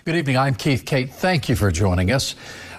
Good evening. I'm Keith Kate. Thank you for joining us.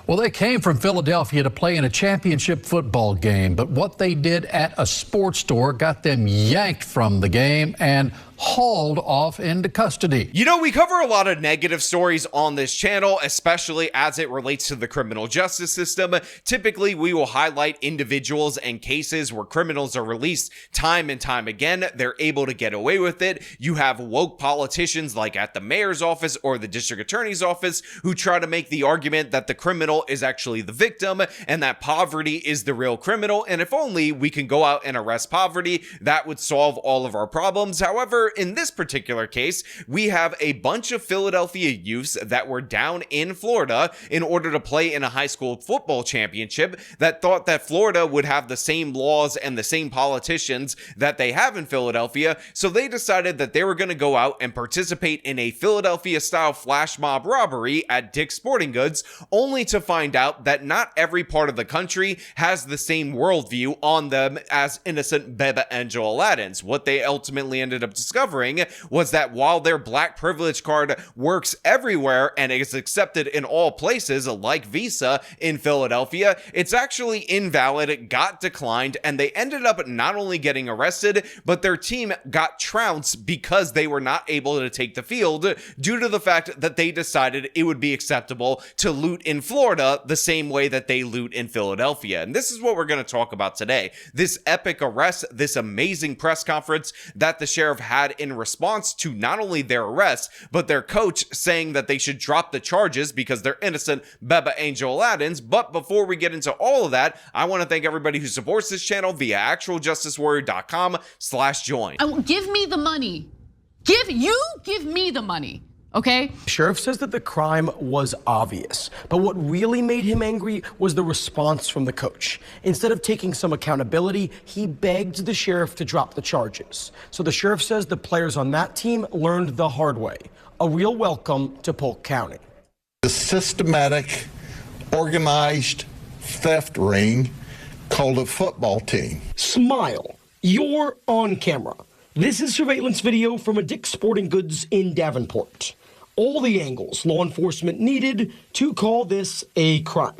Well, they came from Philadelphia to play in a championship football game, but what they did at a sports store got them yanked from the game and hauled off into custody. You know, we cover a lot of negative stories on this channel, especially as it relates to the criminal justice system. Typically, we will highlight individuals and cases where criminals are released time and time again. They're able to get away with it. You have woke politicians like at the mayor's office or the district attorney's office who try to make the argument that the criminal is actually the victim and that poverty is the real criminal. And if only we can go out and arrest poverty, that would solve all of our problems. However, in this particular case, we have a bunch of Philadelphia youths that were down in Florida in order to play in a high school football championship that thought that Florida would have the same laws and the same politicians that they have in Philadelphia. So they decided that they were going to go out and participate in a Philadelphia-style flash mob robbery at Dick's Sporting Goods, only to find out that not every part of the country has the same worldview on them as innocent Beba Angel Aladdins. What they ultimately ended up discovering was that while their black privilege card works everywhere and is accepted in all places like Visa in Philadelphia, it's actually invalid, got declined, and they ended up not only getting arrested, but their team got trounced because they were not able to take the field due to the fact that they decided it would be acceptable to loot in Florida the same way that they loot in Philadelphia. And this is what we're going to talk about today. This epic arrest, this amazing press conference that the sheriff had in response to not only their arrest, but their coach saying that they should drop the charges because they're innocent Beba Angel Aladdins. But before we get into all of that, I want to thank everybody who supports this channel via actualjusticewarrior.com/join. Give me the money. Give me the money. Okay? Sheriff says that the crime was obvious, but what really made him angry was the response from the coach. Instead of taking some accountability, he begged the sheriff to drop the charges. So the sheriff says the players on that team learned the hard way. A real welcome to Polk County. The systematic, organized theft ring called a football team. Smile. You're on camera. This is surveillance video from a Dick's Sporting Goods in Davenport. All the angles law enforcement needed to call this a crime.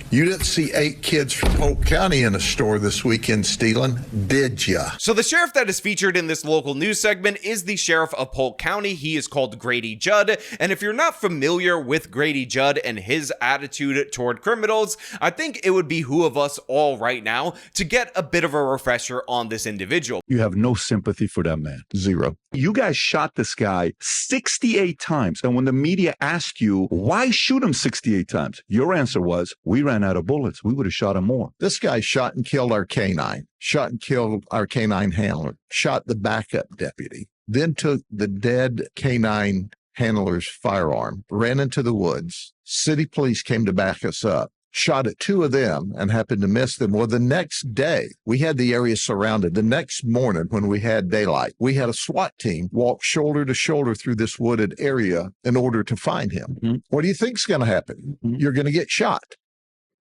You didn't see 8 kids from Polk County in a store this weekend stealing, did ya? So the sheriff that is featured in this local news segment is the sheriff of Polk County. He is called Grady Judd. And if you're not familiar with Grady Judd and his attitude toward criminals, I think it would behoove us all right now to get a bit of a refresher on this individual. You have no sympathy for that man. Zero. You guys shot this guy 68 times. And when the media asked you, why shoot him 68 times? Your answer was, we ran out of bullets. We would have shot him more. This guy shot and killed our canine, shot and killed our canine handler, shot the backup deputy, then took the dead canine handler's firearm, ran into the woods. City police came to back us up, shot at 2 of them and happened to miss them. Well, the next day, we had the area surrounded. The next morning, when we had daylight, we had a SWAT team walk shoulder to shoulder through this wooded area in order to find him. Mm-hmm. What do you think's going to happen? Mm-hmm. You're going to get shot.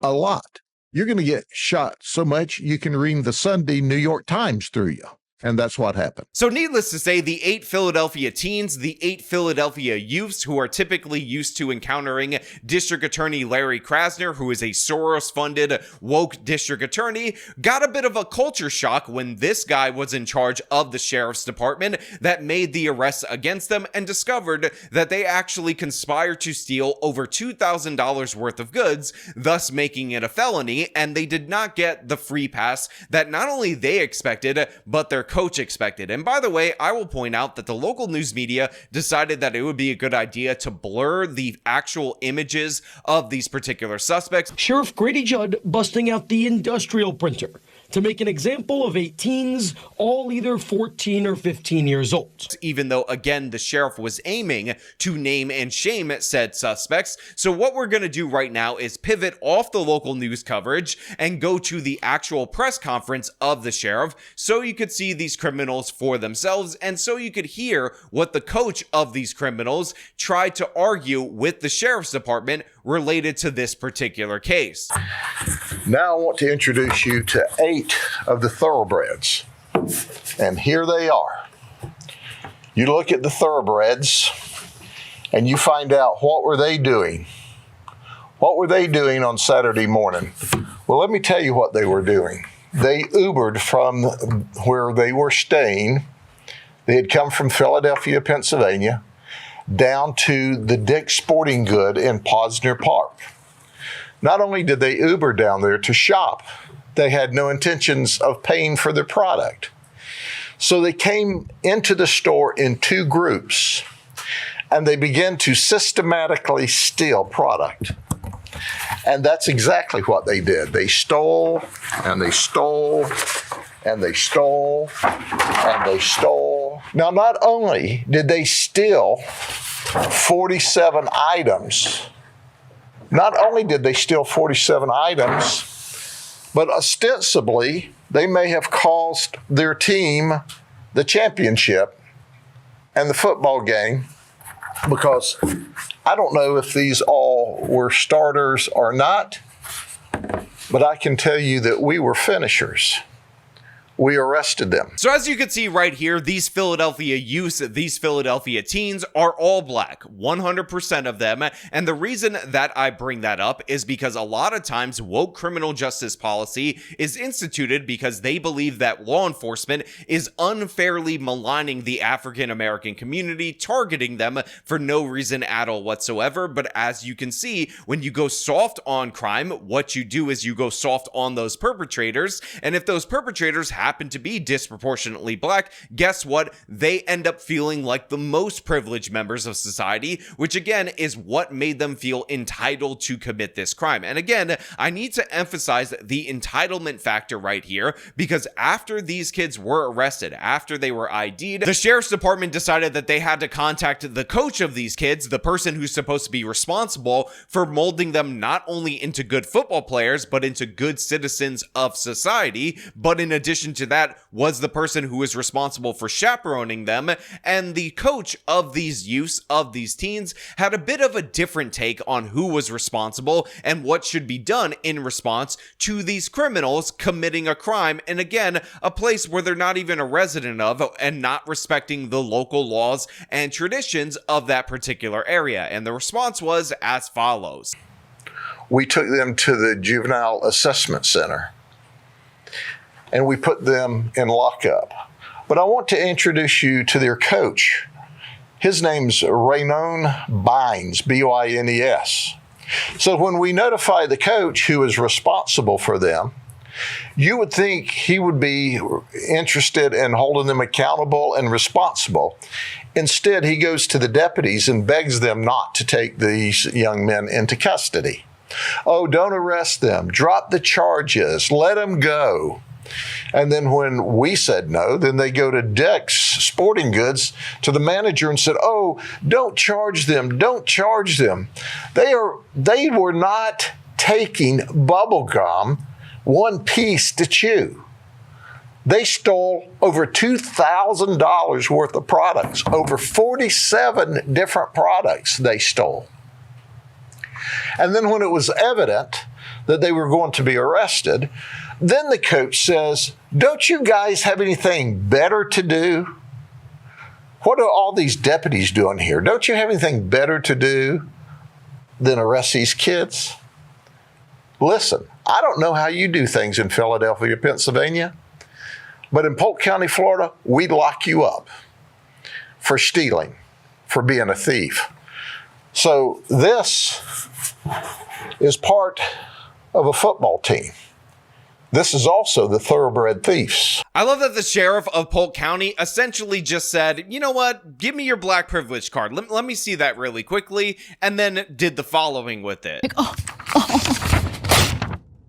A lot. You're going to get shot so much you can read the Sunday New York Times through you. And that's what happened. So needless to say, the 8 Philadelphia teens, the 8 Philadelphia youths who are typically used to encountering District Attorney Larry Krasner, who is a Soros-funded woke district attorney, got a bit of a culture shock when this guy was in charge of the sheriff's department that made the arrests against them and discovered that they actually conspired to steal over $2,000 worth of goods, thus making it a felony, and they did not get the free pass that not only they expected, but their coach expected. And by the way, I will point out that the local news media decided that it would be a good idea to blur the actual images of these particular suspects. Sheriff Grady Judd busting out the industrial printer to make an example of 8 teens, all either 14 or 15 years old. Even though, again, the sheriff was aiming to name and shame said suspects. So what we're going to do right now is pivot off the local news coverage and go to the actual press conference of the sheriff so you could see these criminals for themselves and so you could hear what the coach of these criminals tried to argue with the sheriff's department related to this particular case. Now I want to introduce you to 8 of the thoroughbreds. And here they are. You look at the thoroughbreds, and you find out what were they doing. What were they doing on Saturday morning? Well, let me tell you what they were doing. They Ubered from where they were staying. They had come from Philadelphia, Pennsylvania, down to the Dick's Sporting Good in Posner Park. Not only did they Uber down there to shop, they had no intentions of paying for their product. So they came into the store in two groups, and they began to systematically steal product. And that's exactly what they did. They stole, and they stole, and they stole, and they stole. Now, not only did they steal 47 items, not only did they steal 47 items, but ostensibly, they may have cost their team the championship and the football game, because I don't know if these all were starters or not, but I can tell you that we were finishers. We arrested them. So as you can see right here, these Philadelphia youths, these Philadelphia teens are all black, 100% of them. And the reason that I bring that up is because a lot of times woke criminal justice policy is instituted because they believe that law enforcement is unfairly maligning the African American community, targeting them for no reason at all whatsoever. But as you can see, when you go soft on crime, what you do is you go soft on those perpetrators. And if those perpetrators happen to be disproportionately black, guess what? They end up feeling like the most privileged members of society, which again is what made them feel entitled to commit this crime. And again, I need to emphasize the entitlement factor right here, because after these kids were arrested, after they were ID'd, the sheriff's department decided that they had to contact the coach of these kids, the person who's supposed to be responsible for molding them not only into good football players, but into good citizens of society. But in addition to that was the person who was responsible for chaperoning them, and the coach of these youths, of these teens, had a bit of a different take on who was responsible and what should be done in response to these criminals committing a crime, and again, a place where they're not even a resident of and not respecting the local laws and traditions of that particular area. And the response was as follows. We took them to the Juvenile Assessment Center, and we put them in lockup. But I want to introduce you to their coach. His name's Raynon Bynes, B-Y-N-E-S. So when we notify the coach who is responsible for them, you would think he would be interested in holding them accountable and responsible. Instead, he goes to the deputies and begs them not to take these young men into custody. Oh, don't arrest them. Drop the charges. Let them go. And then when we said no, then they go to Dick's Sporting Goods to the manager and said, oh, don't charge them, don't charge them. They were not taking bubble gum, one piece to chew. They stole over $2,000 worth of products, over 47 different products they stole. And then when it was evident that they were going to be arrested, then the coach says, don't you guys have anything better to do? What are all these deputies doing here? Don't you have anything better to do than arrest these kids? Listen, I don't know how you do things in Philadelphia, Pennsylvania, but in Polk County, Florida, we'd lock you up for stealing, for being a thief. So this is part of a football team. This is also the thoroughbred thieves. I love that the sheriff of Polk County essentially just said, you know what, give me your black privilege card. Let me see that really quickly, and then did the following with it.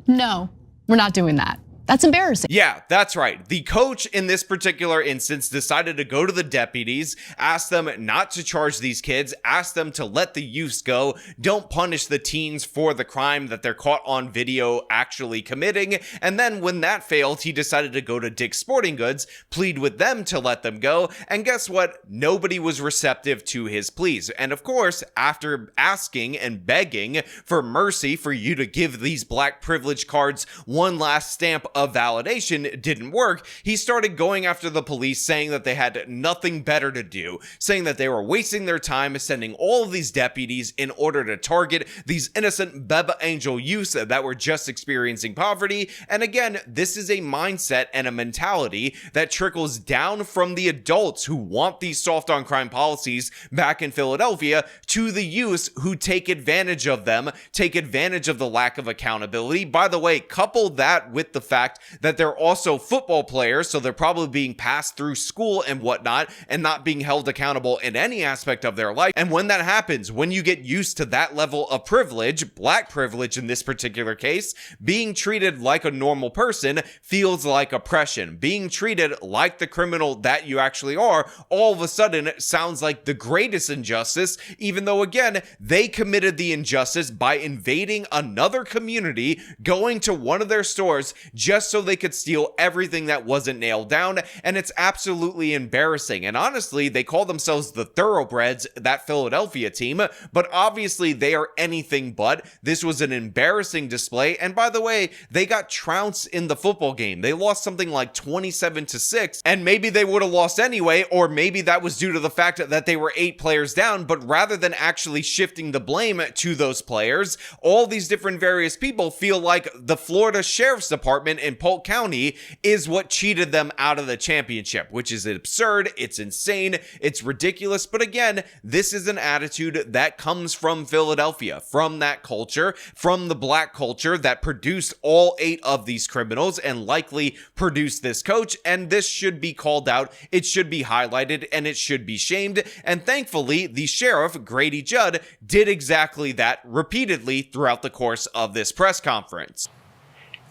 No, we're not doing that. That's embarrassing. Yeah, that's right. The coach in this particular instance decided to go to the deputies, ask them not to charge these kids, ask them to let the youths go, don't punish the teens for the crime that they're caught on video actually committing. And then when that failed, he decided to go to Dick's Sporting Goods, plead with them to let them go. And guess what? Nobody was receptive to his pleas. And of course, after asking and begging for mercy, for you to give these black privilege cards one last stamp of validation didn't work, he started going after the police, saying that they had nothing better to do, saying that they were wasting their time sending all of these deputies in order to target these innocent Beba Angel youths that were just experiencing poverty. And again, this is a mindset and a mentality that trickles down from the adults who want these soft on crime policies back in Philadelphia to the youths who take advantage of them, take advantage of the lack of accountability. By the way, couple that with the fact that they're also football players, so they're probably being passed through school and whatnot and not being held accountable in any aspect of their life. And when that happens, when you get used to that level of privilege, black privilege in this particular case, being treated like a normal person feels like oppression. Being treated like the criminal that you actually are, all of a sudden sounds like the greatest injustice, even though, again, they committed the injustice by invading another community, going to one of their stores just so they could steal everything that wasn't nailed down. And it's absolutely embarrassing. And honestly, they call themselves the Thoroughbreds, that Philadelphia team, but obviously they are anything but. This was an embarrassing display. And by the way, they got trounced in the football game. They lost something like 27-6, and maybe they would have lost anyway, or maybe that was due to the fact that they were 8 players down. But rather than actually shifting the blame to those players, all these different various people feel like the Florida Sheriff's Department in Polk County is what cheated them out of the championship, which is absurd. It's insane. It's ridiculous. But again, this is an attitude that comes from Philadelphia, from that culture, from the black culture that produced all 8 of these criminals and likely produced this coach. And this should be called out. It should be highlighted and it should be shamed. And thankfully, the sheriff, Grady Judd, did exactly that repeatedly throughout the course of this press conference.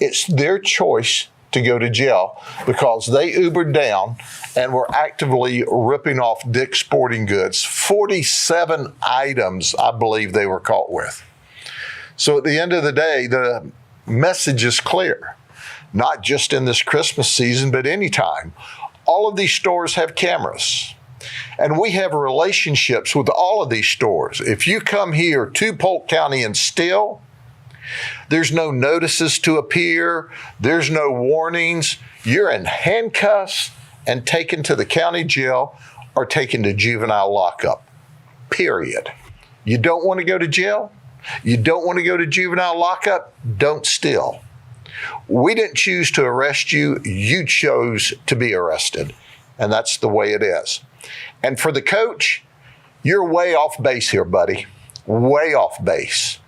It's their choice to go to jail because they Ubered down and were actively ripping off Dick's Sporting Goods. 47 items, I believe they were caught with. So at the end of the day, the message is clear, not just in this Christmas season, but anytime. All of these stores have cameras. And we have relationships with all of these stores. If you come here to Polk County and steal, there's no notices to appear. There's no warnings. You're in handcuffs and taken to the county jail or taken to juvenile lockup, period. You don't want to go to jail? You don't want to go to juvenile lockup? Don't steal. We didn't choose to arrest you. You chose to be arrested. And that's the way it is. And for the coach, you're way off base here, buddy. Way off base.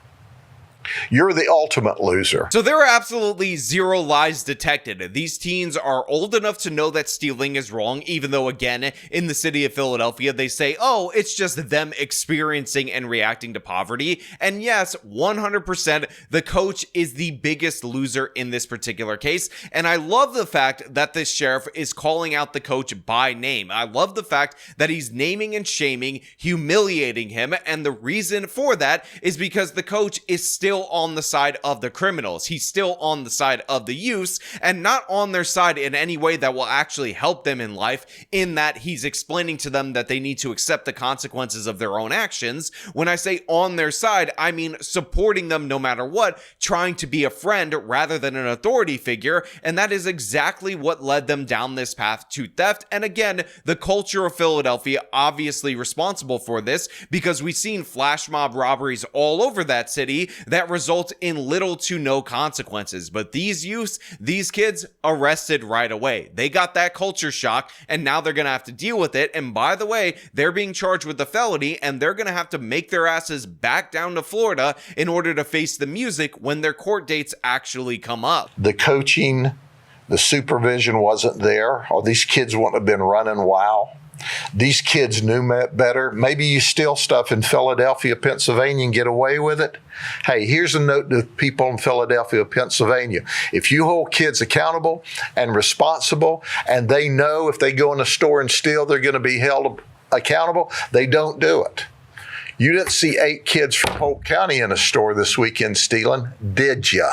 You're the ultimate loser. So there are absolutely zero lies detected. These teens are old enough to know that stealing is wrong, even though, again, in the city of Philadelphia, they say, oh, it's just them experiencing and reacting to poverty. And yes, 100%, the coach is the biggest loser in this particular case. And I love the fact that this sheriff is calling out the coach by name. I love the fact that he's naming and shaming, humiliating him. And the reason for that is because the coach is still on the side of the criminals. He's still on the side of the youths and not on their side in any way that will actually help them in life, in that he's explaining to them that they need to accept the consequences of their own actions. When I say on their side, I mean supporting them no matter what, trying to be a friend rather than an authority figure. And that is exactly what led them down this path to theft. And again, the culture of Philadelphia obviously responsible for this, because we've seen flash mob robberies all over that city that result in little to no consequences. But these youths, these kids, arrested right away. They got that culture shock, and now they're going to have to deal with it. And by the way, they're being charged with the felony, and they're going to have to make their asses back down to Florida in order to face the music when their court dates actually come up. The coaching, the supervision wasn't there, or these kids wouldn't have been running wild. These kids knew better. Maybe you steal stuff in Philadelphia, Pennsylvania and get away with it. Hey, here's a note to people in Philadelphia, Pennsylvania. If you hold kids accountable and responsible, and they know if they go in a store and steal, they're going to be held accountable, they don't do it. You didn't see 8 kids from Polk County in a store this weekend stealing, did ya?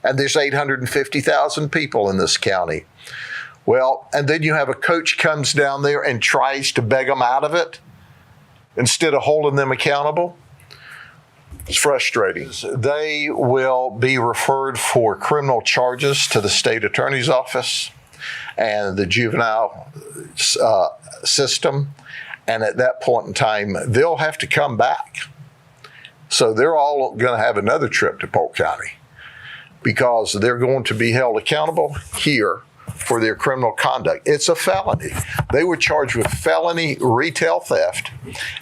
And there's 850,000 people in this county. Well, and then you have a coach comes down there and tries to beg them out of it instead of holding them accountable. It's frustrating. They will be referred for criminal charges to the state attorney's office and the juvenile system. And at that point in time, they'll have to come back. So they're all going to have another trip to Polk County because they're going to be held accountable here for their criminal conduct. It's a felony. They were charged with felony retail theft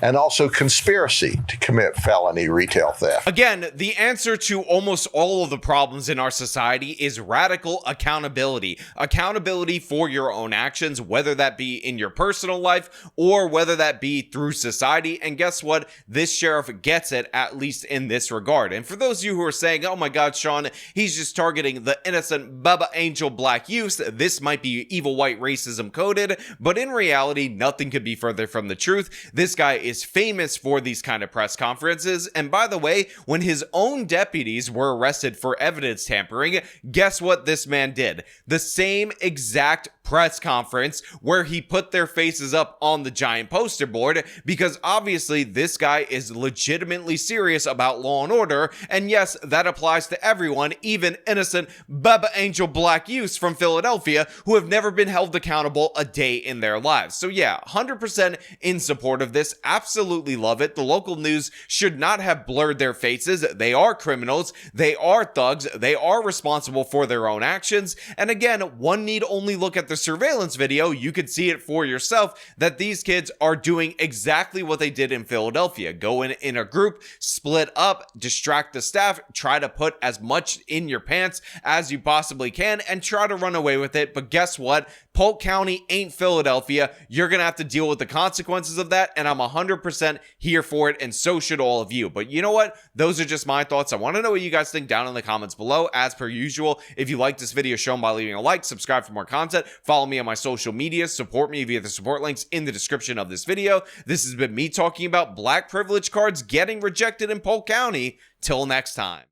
and also conspiracy to commit felony retail theft. Again, the answer to almost all of the problems in our society is radical accountability. Accountability for your own actions, whether that be in your personal life or whether that be through society. And guess what? This sheriff gets it, at least in this regard. And for those of you who are saying, oh my God, Sean, he's just targeting the innocent Bubba Angel black youth, this might be evil white racism coded, but in reality, nothing could be further from the truth. This guy is famous for these kind of press conferences. And by the way, when his own deputies were arrested for evidence tampering, guess what this man did? The same exact press conference where he put their faces up on the giant poster board, because obviously this guy is legitimately serious about law and order. And yes, that applies to everyone, even innocent Bubba Angel black youths from Philadelphia who have never been held accountable a day in their lives. So yeah, 100% in support of this. Absolutely love it. The local news should not have blurred their faces. They are criminals. They are thugs. They are responsible for their own actions. And again, one need only look at the surveillance video. You could see it for yourself that these kids are doing exactly what they did in Philadelphia. Go in a group, split up, distract the staff, try to put as much in your pants as you possibly can and try to run away with it. But guess what? Polk County ain't Philadelphia. You're going to have to deal with the consequences of that, and I'm 100% here for it, and so should all of you. But you know what? Those are just my thoughts. I want to know what you guys think down in the comments below. As per usual, if you like this video, show them by leaving a like, subscribe for more content, follow me on my social media, support me via the support links in the description of this video. This has been me talking about black privilege cards getting rejected in Polk County. Till next time.